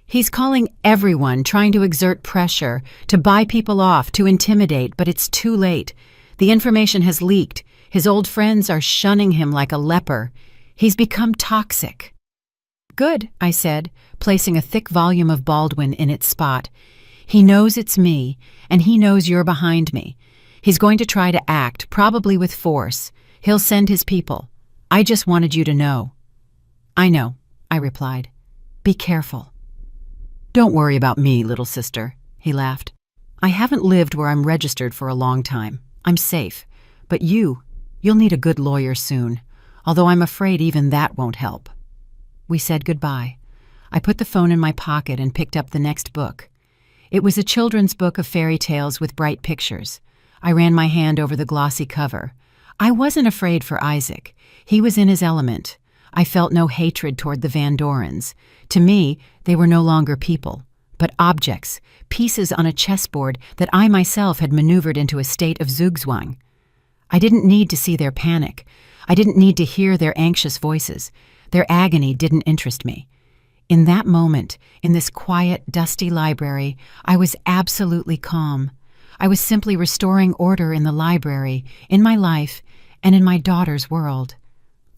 "He's calling everyone, trying to exert pressure, to buy people off, to intimidate, but it's too late. The information has leaked. His old friends are shunning him like a leper. He's become toxic." "Good," I said, placing a thick volume of Baldwin in its spot. "He knows it's me, and he knows you're behind me. He's going to try to act, probably with force. He'll send his people. I just wanted you to know." "I know," I replied. "Be careful." "Don't worry about me, little sister," he laughed. "I haven't lived where I'm registered for a long time. I'm safe. But you'll need a good lawyer soon, although I'm afraid even that won't help." We said goodbye. I put the phone in my pocket and picked up the next book. It was a children's book of fairy tales with bright pictures. I ran my hand over the glossy cover. I wasn't afraid for Isaac. He was in his element. I felt no hatred toward the Van Dorens. To me, they were no longer people, but objects, pieces on a chessboard that I myself had maneuvered into a state of zugzwang. I didn't need to see their panic. I didn't need to hear their anxious voices. Their agony didn't interest me. In that moment, in this quiet, dusty library, I was absolutely calm. I was simply restoring order in the library, in my life, and in my daughter's world.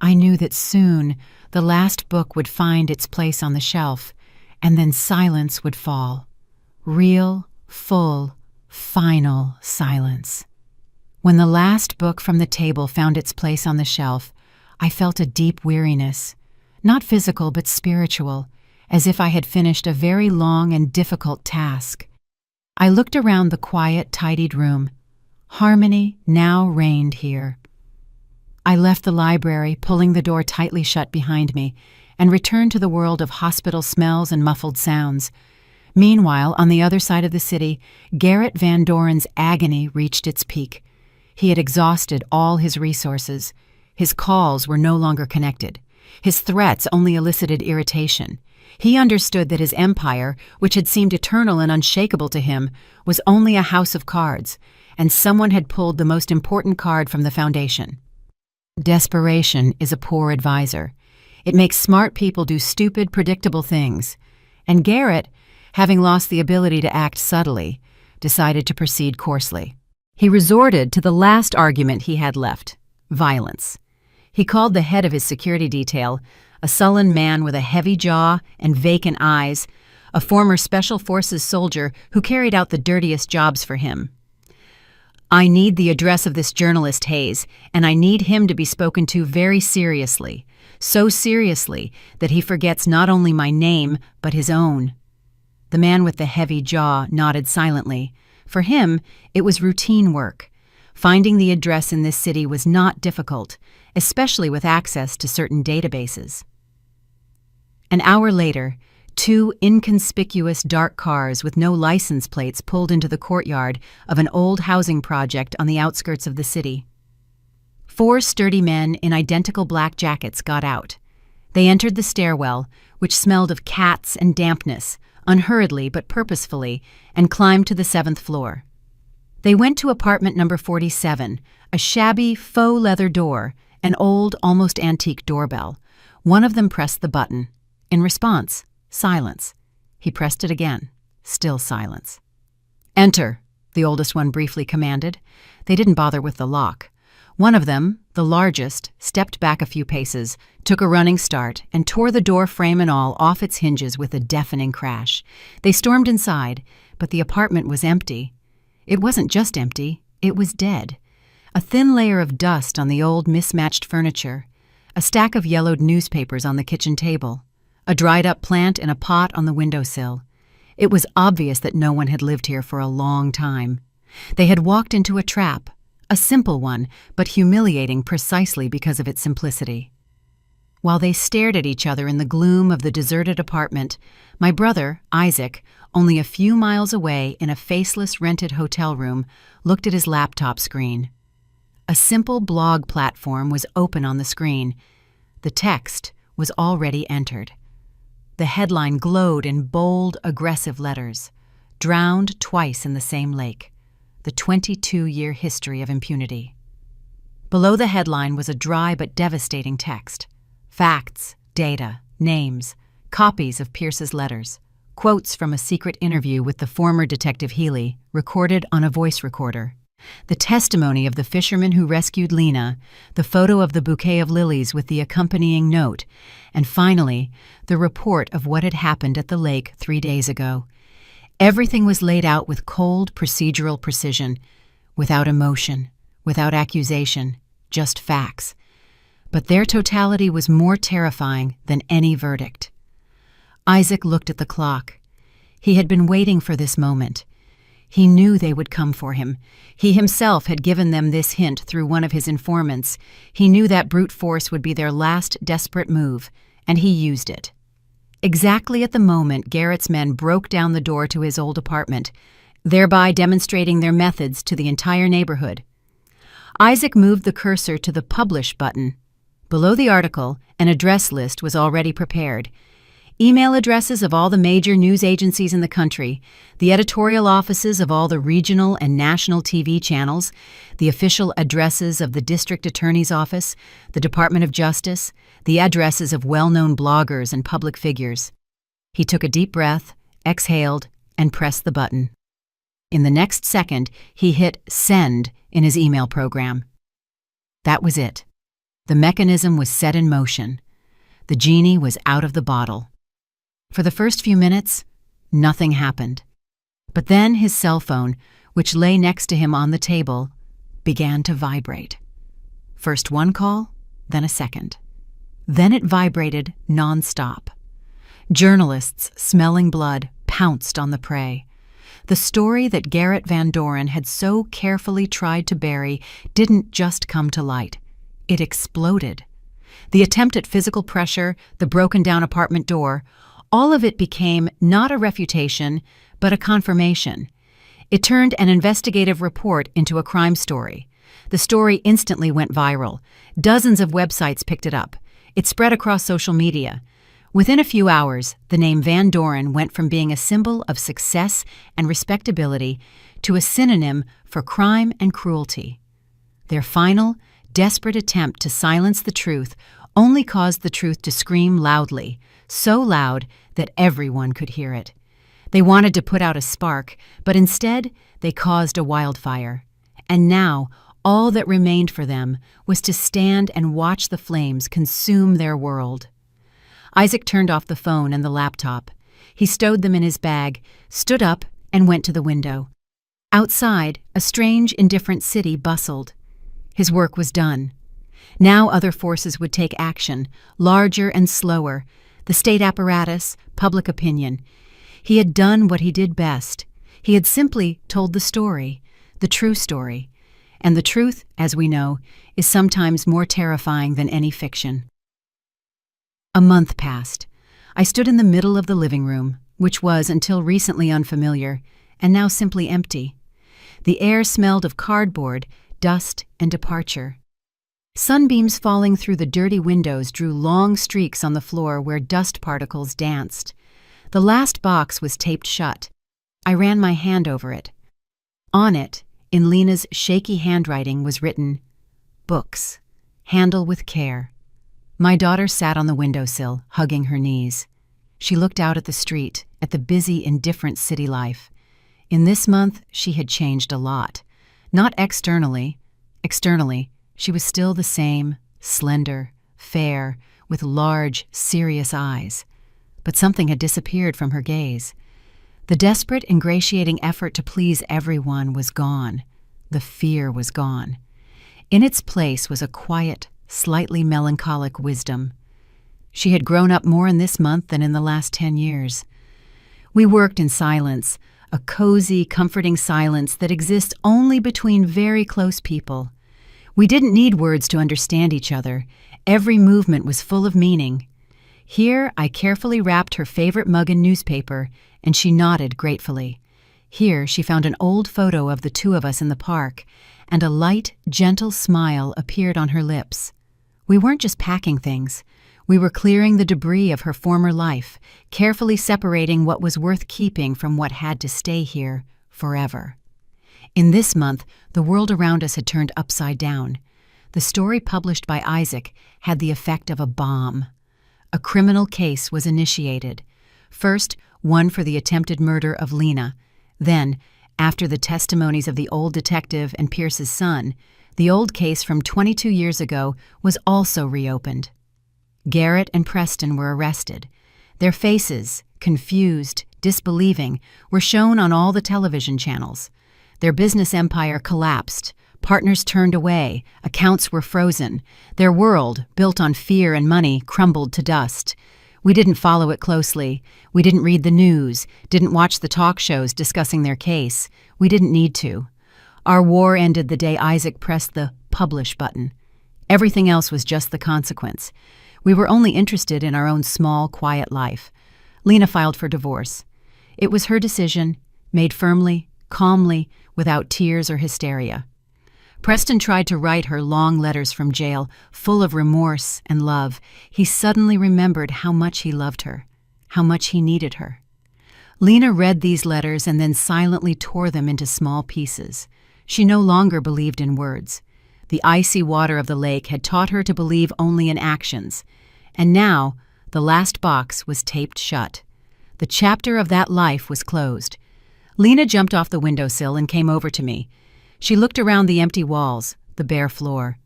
I knew that soon the last book would find its place on the shelf, and then silence would fall. Real, full, final silence. When the last book from the table found its place on the shelf, I felt a deep weariness, not physical but spiritual, as if I had finished a very long and difficult task. I looked around the quiet, tidied room. Harmony now reigned here. I left the library, pulling the door tightly shut behind me, and returned to the world of hospital smells and muffled sounds. Meanwhile, on the other side of the city, Garrett Van Doren's agony reached its peak. He had exhausted all his resources. His calls were no longer connected. His threats only elicited irritation. He understood that his empire, which had seemed eternal and unshakable to him, was only a house of cards, and someone had pulled the most important card from the foundation. Desperation is a poor advisor. It makes smart people do stupid, predictable things. And Garrett, having lost the ability to act subtly, decided to proceed coarsely. He resorted to the last argument he had left: violence. He called the head of his security detail, a sullen man with a heavy jaw and vacant eyes, a former Special Forces soldier who carried out the dirtiest jobs for him. "I need the address of this journalist, Hayes, and I need him to be spoken to very seriously, so seriously that he forgets not only my name, but his own." The man with the heavy jaw nodded silently. For him, it was routine work. Finding the address in this city was not difficult, especially with access to certain databases. An hour later, two inconspicuous dark cars with no license plates pulled into the courtyard of an old housing project on the outskirts of the city. Four sturdy men in identical black jackets got out. They entered the stairwell, which smelled of cats and dampness, unhurriedly but purposefully, and climbed to the 7th floor. They went to apartment number 47, a shabby faux leather door, an old, almost antique doorbell. One of them pressed the button. In response, silence. He pressed it again. Still silence. "Enter," the oldest one briefly commanded. They didn't bother with the lock. One of them, the largest, stepped back a few paces, took a running start, and tore the door frame and all off its hinges with a deafening crash. They stormed inside, but the apartment was empty. It wasn't just empty, it was dead. A thin layer of dust on the old mismatched furniture, a stack of yellowed newspapers on the kitchen table, a dried-up plant in a pot on the windowsill. It was obvious that no one had lived here for a long time. They had walked into a trap, a simple one, but humiliating precisely because of its simplicity. While they stared at each other in the gloom of the deserted apartment, my brother, Isaac, only a few miles away in a faceless rented hotel room, looked at his laptop screen. A A simple blog platform was open on the screen. The text was already entered. The headline glowed in bold, aggressive letters. Drowned twice in the same lake. The 22-year history of impunity. Below the headline was a dry but devastating text. Facts, data, names, copies of Pierce's letters, quotes from a secret interview with the former Detective Healy, recorded on a voice recorder. The testimony of the fisherman who rescued Lena, the photo of the bouquet of lilies with the accompanying note, and finally, the report of what had happened at the lake 3 days ago. Everything was laid out with cold, procedural precision, without emotion, without accusation, just facts. But their totality was more terrifying than any verdict. Isaac looked at the clock. He had been waiting for this moment. He knew they would come for him. He himself had given them this hint through one of his informants. He knew that brute force would be their last desperate move, and he used it. Exactly at the moment Garrett's men broke down the door to his old apartment, thereby demonstrating their methods to the entire neighborhood. Isaac moved the cursor to the Publish button. Below the article, an address list was already prepared. Email addresses of all the major news agencies in the country, the editorial offices of all the regional and national TV channels, the official addresses of the district attorney's office, the Department of Justice, the addresses of well-known bloggers and public figures. He took a deep breath, exhaled, and pressed the button. In the next second, he hit Send in his email program. That was it. The mechanism was set in motion. The genie was out of the bottle. For the first few minutes, nothing happened. But then his cell phone, which lay next to him on the table, began to vibrate. First one call, then a second. Then it vibrated non-stop. Journalists, smelling blood, pounced on the prey. The story that Garrett Van Doren had so carefully tried to bury didn't just come to light. It exploded. The attempt at physical pressure, the broken-down apartment door, all of it became not a refutation, but a confirmation. It turned an investigative report into a crime story. The story instantly went viral. Dozens of websites picked it up. It spread across social media. Within a few hours, the name Van Doren went from being a symbol of success and respectability to a synonym for crime and cruelty. Their final, desperate attempt to silence the truth only caused the truth to scream loudly, so loud that everyone could hear it. They wanted to put out a spark, but instead they caused a wildfire. And now, all that remained for them was to stand and watch the flames consume their world. Isaac turned off the phone and the laptop. He stowed them in his bag, stood up, and went to the window. Outside, a strange, indifferent city bustled. His work was done. Now other forces would take action, larger and slower, the state apparatus, public opinion. He had done what he did best. He had simply told the story, the true story. And the truth, as we know, is sometimes more terrifying than any fiction. A month passed. I stood in the middle of the living room, which was until recently unfamiliar, and now simply empty. The air smelled of cardboard, dust, and departure. Sunbeams falling through the dirty windows drew long streaks on the floor where dust particles danced. The last box was taped shut. I ran my hand over it. On it, in Lena's shaky handwriting, was written, "Books. Handle with care." My daughter sat on the windowsill, hugging her knees. She looked out at the street, at the busy, indifferent city life. In this month, she had changed a lot. Not externally. Externally, she was still the same, slender, fair, with large, serious eyes. But something had disappeared from her gaze. The desperate, ingratiating effort to please everyone was gone. The fear was gone. In its place was a quiet, slightly melancholic wisdom. She had grown up more in this month than in the last 10 years. We worked in silence, a cozy, comforting silence that exists only between very close people. We didn't need words to understand each other. Every movement was full of meaning. Here, I carefully wrapped her favorite mug in newspaper, and she nodded gratefully. Here, she found an old photo of the two of us in the park, and a light, gentle smile appeared on her lips. We weren't just packing things. We were clearing the debris of her former life, carefully separating what was worth keeping from what had to stay here forever. In this month, the world around us had turned upside down. The story published by Isaac had the effect of a bomb. A criminal case was initiated. First, one for the attempted murder of Lena. Then, after the testimonies of the old detective and Pierce's son, the old case from 22 years ago was also reopened. Garrett and Preston were arrested. Their faces, confused, disbelieving, were shown on all the television channels. Their business empire collapsed. Partners turned away. Accounts were frozen. Their world, built on fear and money, crumbled to dust. We didn't follow it closely. We didn't read the news, didn't watch the talk shows discussing their case. We didn't need to. Our war ended the day Isaac pressed the publish button. Everything else was just the consequence. We were only interested in our own small, quiet life. Lena filed for divorce. It was her decision, made firmly, calmly, without tears or hysteria. Preston tried to write her long letters from jail, full of remorse and love. He suddenly remembered how much he loved her, how much he needed her. Lena read these letters and then silently tore them into small pieces. She no longer believed in words. The icy water of the lake had taught her to believe only in actions. And now, the last box was taped shut. The chapter of that life was closed. Lena jumped off the windowsill and came over to me. She looked around the empty walls, the bare floor.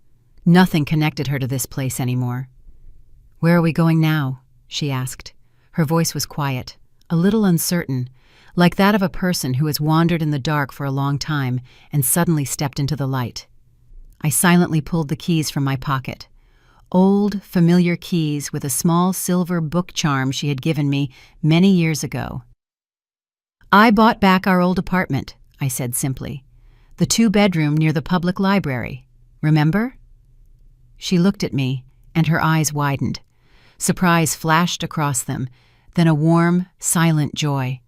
Nothing connected her to this place anymore. "Where are we going now?" she asked. Her voice was quiet, a little uncertain, like that of a person who has wandered in the dark for a long time and suddenly stepped into the light. I silently pulled the keys from my pocket. Old, familiar keys with a small silver book charm she had given me many years ago. "I bought back our old apartment," I said simply. "The 2-bedroom near the public library. Remember?" She looked at me, and her eyes widened. Surprise flashed across them, then a warm, silent joy.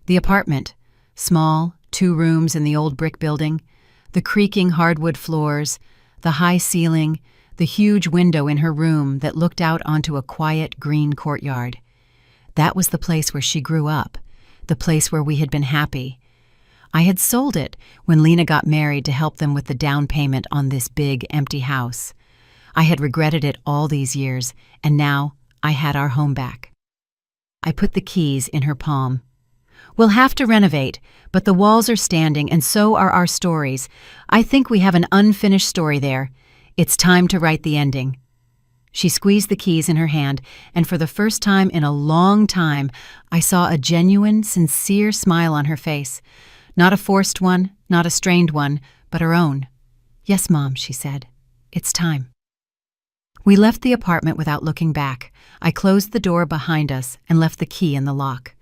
The apartment, small, 2 rooms in the old brick building, the creaking hardwood floors, the high ceiling, the huge window in her room that looked out onto a quiet green courtyard. That was the place where she grew up, the place where we had been happy. I had sold it when Lena got married to help them with the down payment on this big, empty house. I had regretted it all these years, and now I had our home back. I put the keys in her palm. "We'll have to renovate, but the walls are standing, and so are our stories. I think we have an unfinished story there. It's time to write the ending." She squeezed the keys in her hand, and for the first time in a long time, I saw a genuine, sincere smile on her face. Not a forced one, not a strained one, but her own. "Yes, Mom," she said. "It's time." We left the apartment without looking back. I closed the door behind us and left the key in the lock.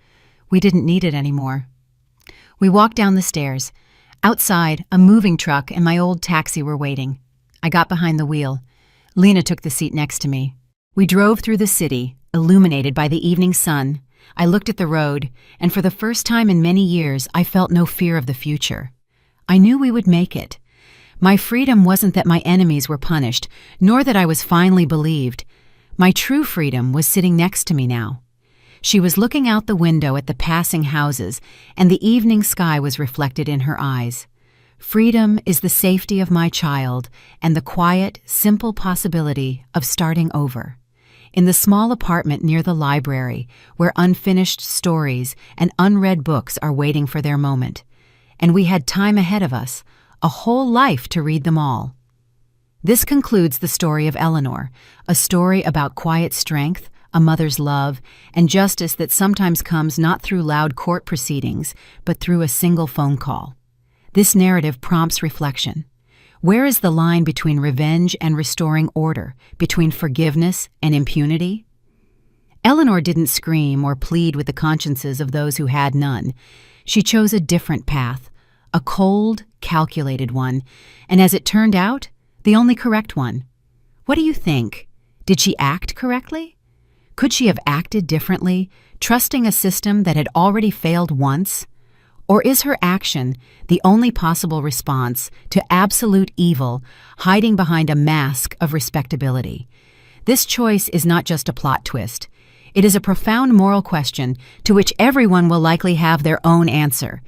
We didn't need it anymore. We walked down the stairs. Outside, a moving truck and my old taxi were waiting. I got behind the wheel. Lena took the seat next to me. We drove through the city, illuminated by the evening sun. I looked at the road, and for the first time in many years, I felt no fear of the future. I knew we would make it. My freedom wasn't that my enemies were punished, nor that I was finally believed. My true freedom was sitting next to me now. She was looking out the window at the passing houses, and the evening sky was reflected in her eyes. Freedom is the safety of my child and the quiet, simple possibility of starting over. In the small apartment near the library, where unfinished stories and unread books are waiting for their moment. And we had time ahead of us, a whole life to read them all. This concludes the story of Eleanor, a story about quiet strength, a mother's love, and justice that sometimes comes not through loud court proceedings, but through a single phone call. This narrative prompts reflection. Where is the line between revenge and restoring order, between forgiveness and impunity? Eleanor didn't scream or plead with the consciences of those who had none. She chose a different path, a cold, calculated one, and as it turned out, the only correct one. What do you think? Did she act correctly? Could she have acted differently, trusting a system that had already failed once? Or is her action the only possible response to absolute evil hiding behind a mask of respectability? This choice is not just a plot twist. It is a profound moral question to which everyone will likely have their own answer.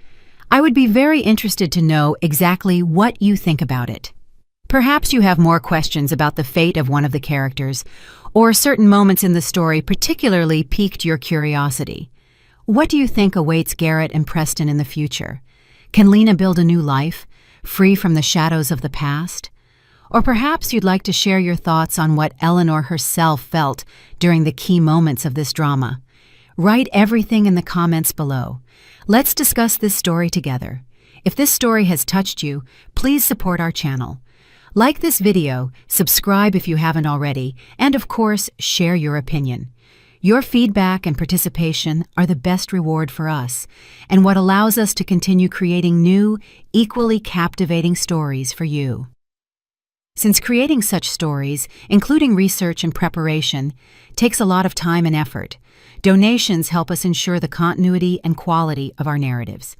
I would be very interested to know exactly what you think about it. Perhaps you have more questions about the fate of one of the characters, or certain moments in the story particularly piqued your curiosity. What do you think awaits Garrett and Preston in the future? Can Lena build a new life, free from the shadows of the past? Or perhaps you'd like to share your thoughts on what Eleanor herself felt during the key moments of this drama. Write everything in the comments below. Let's discuss this story together. If this story has touched you, please support our channel. Like this video, subscribe if you haven't already, and of course, share your opinion. Your feedback and participation are the best reward for us, and what allows us to continue creating new, equally captivating stories for you. Since creating such stories, including research and preparation, takes a lot of time and effort, donations help us ensure the continuity and quality of our narratives.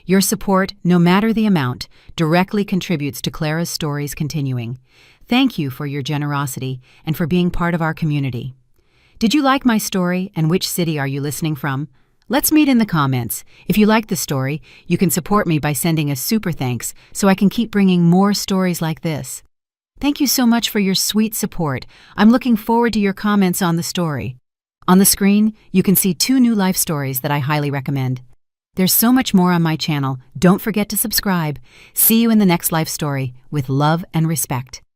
Your support, no matter the amount, directly contributes to Clara's stories continuing. Thank you for your generosity and for being part of our community. Did you like my story, and which city are you listening from? Let's meet in the comments. If you like the story, you can support me by sending a super thanks so I can keep bringing more stories like this. Thank you so much for your sweet support. I'm looking forward to your comments on the story. On the screen, you can see 2 new life stories that I highly recommend. There's so much more on my channel. Don't forget to subscribe. See you in the next life story with love and respect.